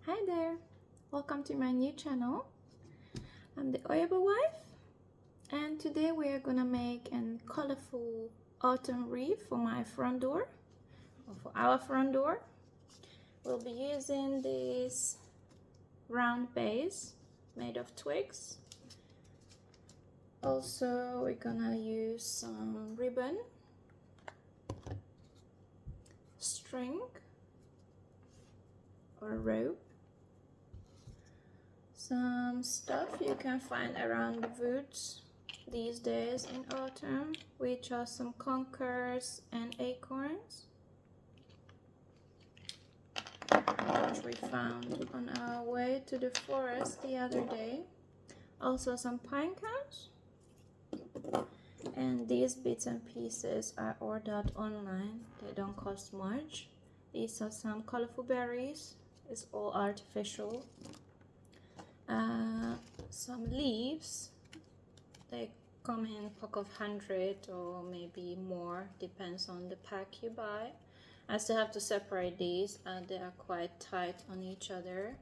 Hi there, welcome to my new channel. I'm the Oyaba wife, and today we are gonna make a colorful autumn wreath for my front door, or for our front door. We'll be using this round base made of twigs. Also, we're gonna use some ribbon, string or rope, some stuff you can find around the woods these days in autumn, which are some conkers and acorns, which we found on our way to the forest the other day. Also some pine cones, and these bits and pieces I ordered online. They don't cost much. These are some colorful berries. It's all artificial. Some leaves. They come in a pack of 100 or maybe more, depends on the pack you buy. I still have to separate these, they are quite tight on each other.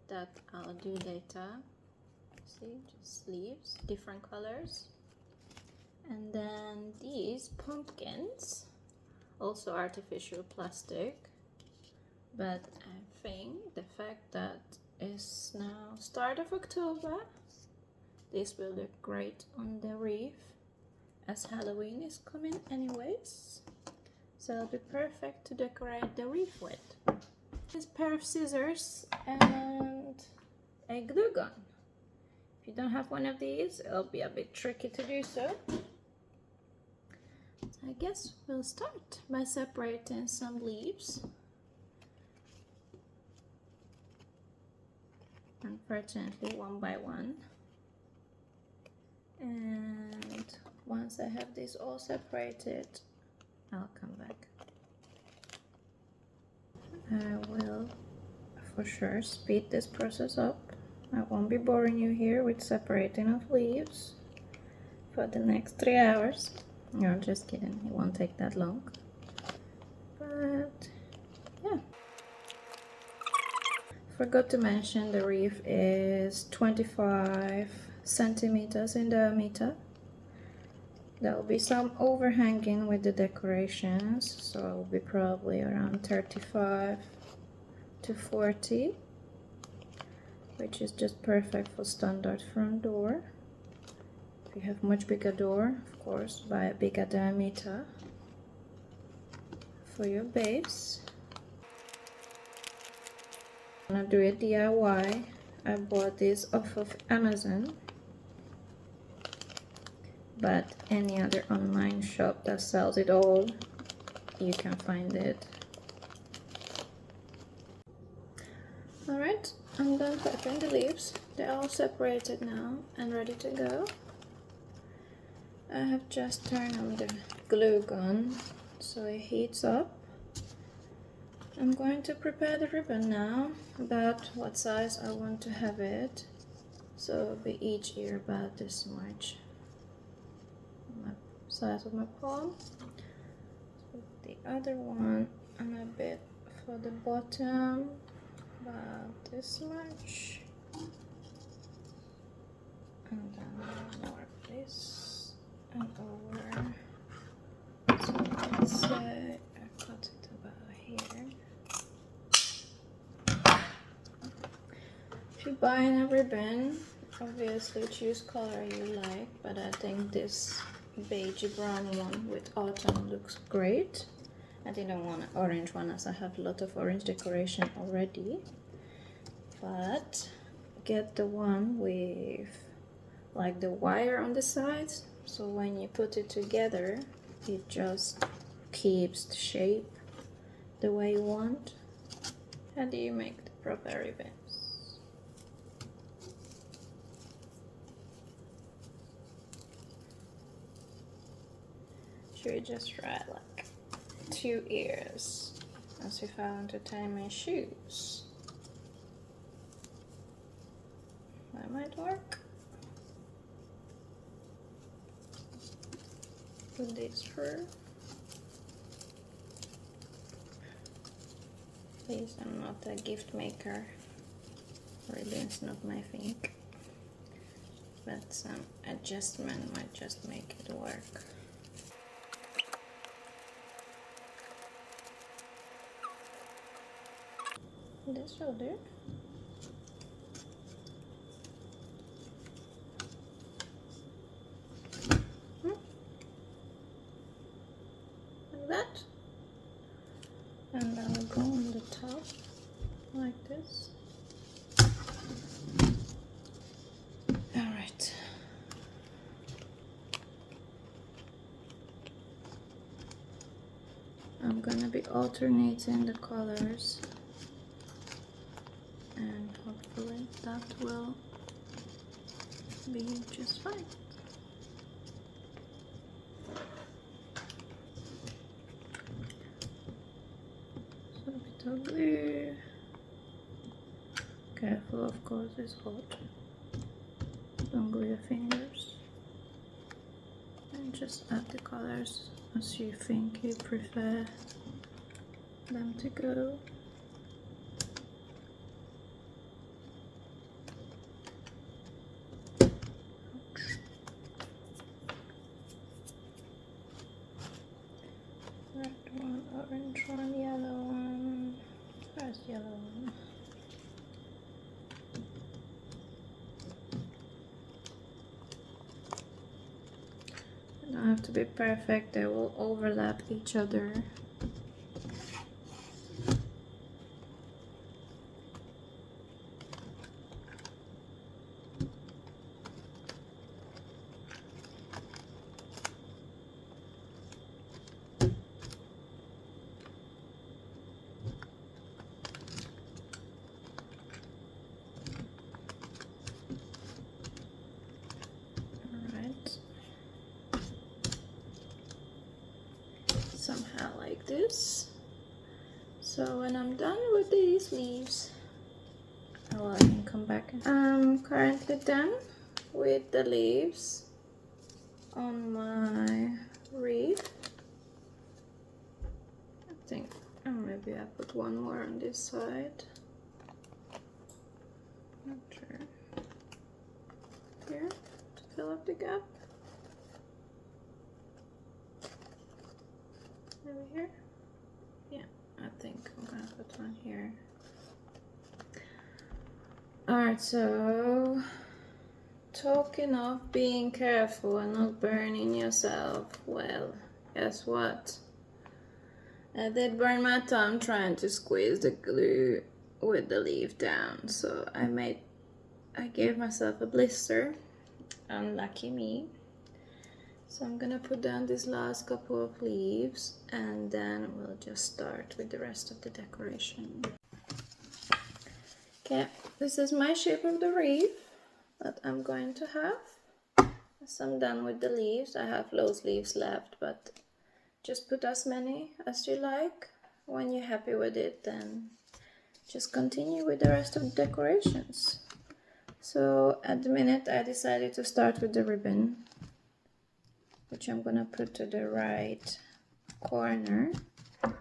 That I'll do later. See, just leaves, different colors. And then these pumpkins, also artificial plastic, but I think the fact that it's now start of October, this will look great on the wreath, as Halloween is coming anyways, so it'll be perfect to decorate the wreath with. This pair of scissors and a glue gun. If you don't have one of these, it'll be a bit tricky to do so. I guess we'll start by separating some leaves. Unfortunately, one by one. And once I have this all separated, I'll come back. I will for sure speed this process up. I won't be boring you here with separating of leaves for the next 3 hours. No, just kidding, it won't take that long. But yeah. Forgot to mention the wreath is 25 centimeters in diameter. There will be some overhanging with the decorations, so it will be probably around 35 to 40, which is just perfect for standard front door. If you have much bigger door, of course, buy a bigger diameter for your base. I'm gonna do a DIY. I bought this off of Amazon, but any other online shop that sells it all, you can find it. Alright, I'm done cutting the leaves. They're all separated now and ready to go. I have just turned on the glue gun so it heats up. I'm going to prepare the ribbon now, about what size I want to have it. So it'll be each ear about this much. My size of my palm. So the other one and a bit for the bottom, about this much. And then more of this and over. So let's say I cut it about here. If you're buying a ribbon, obviously choose color you like, but I think this beige brown one with autumn looks great. I didn't want an orange one as I have a lot of orange decoration already, but get the one with like the wire on the sides, so when you put it together it just keeps the shape the way you want. How do you make the proper ribbons? Should we just try like 2 ears, as if I want to tie my shoes? That might work. Put this through. Please, I'm not a gift maker. Really, it's not my thing. But some adjustment might just make it work. This will do. Like that. And I'll go on the top like this. Alright. I'm gonna be alternating the colors, and hopefully that will be just fine. So a bit of glue. Careful, of course, it's hot. Don't glue your fingers. And just add the colors as you think you prefer them to go. Red one, orange one, yellow one. Where's the yellow one? They don't have to be perfect, they will overlap each other. Somehow like this. So when I'm done with these leaves, I can come back. I'm currently done with the leaves on my wreath. I think maybe I put one more on this side. Not sure. Here to fill up the gap. Over here? Yeah, I think I'm gonna put one here. Alright, so talking of being careful and not burning yourself, well, guess what? I did burn my thumb trying to squeeze the glue with the leaf down, so I gave myself a blister. Unlucky me. So I'm gonna put down these last couple of leaves and then we'll just start with the rest of the decoration. Okay, this is my shape of the wreath that I'm going to have. As I'm done with the leaves, I have those leaves left, but just put as many as you like. When you're happy with it, then just continue with the rest of the decorations. So at the minute I decided to start with the ribbon, which I'm gonna put to the right corner. Of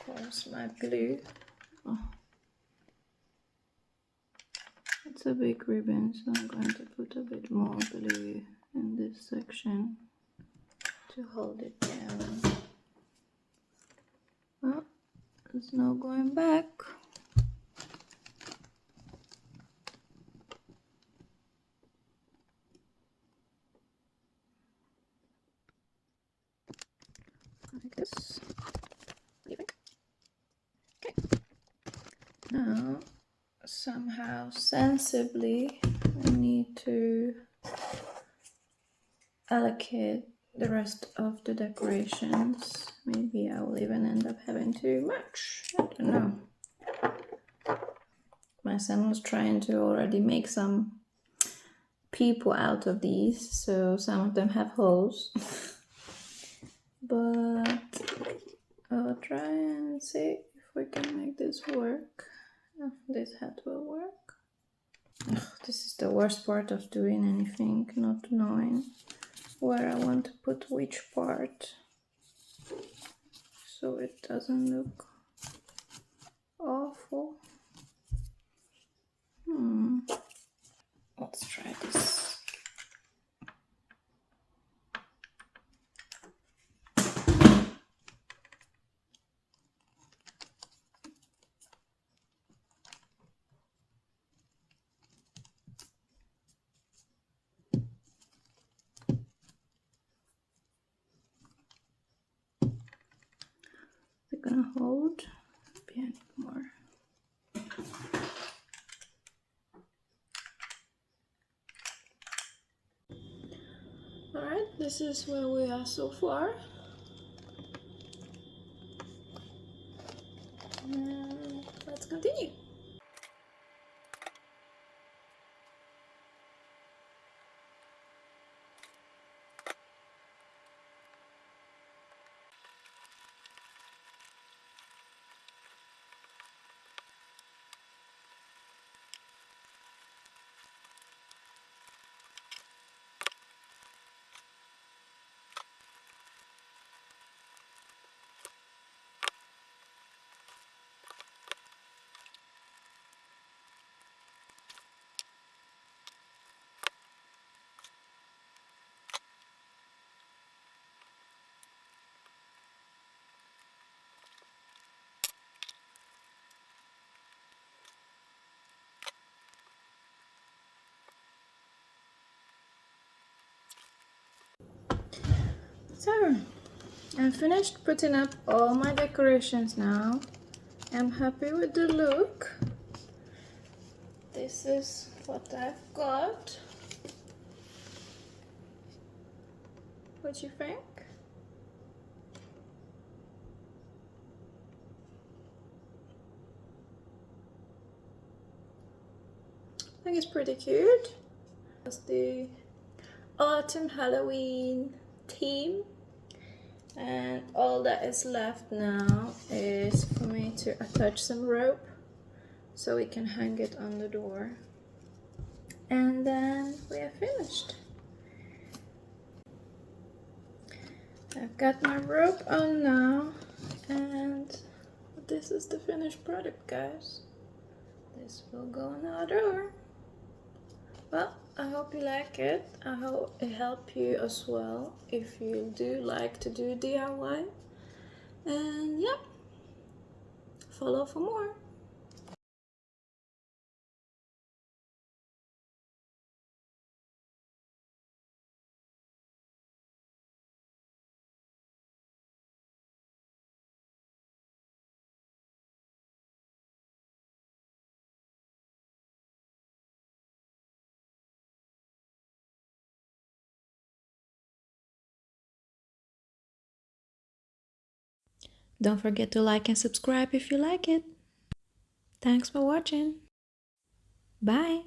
course, my glue. Oh. It's a big ribbon, so I'm going to put a bit more glue in this section to hold it down. Oh, there's no going back. Like this. Okay. Now, somehow, sensibly, I need to allocate the rest of the decorations. Maybe I will even end up having too much. I don't know. My son was trying to already make some people out of these, so some of them have holes. But I'll try and see if we can make this work. If this hat will work. Ugh, this is the worst part of doing anything, not knowing where I want to put which part. so it doesn't look awful. Let's try this. They're gonna hold. Maybe I need more. Alright, this is where we are so far. Let's continue. So, I'm finished putting up all my decorations now. I'm happy with the look. This is what I've got. What do you think? I think it's pretty cute. That's the autumn Halloween theme. And all that is left now is for me to attach some rope so we can hang it on the door. And then we are finished. I've got my rope on now, and this is the finished product, guys. This will go on our door. Well, I hope you like it. I hope it helped you as well if you do like to do DIY. And yeah, follow for more. Don't forget to like and subscribe if you like it. Thanks for watching. Bye.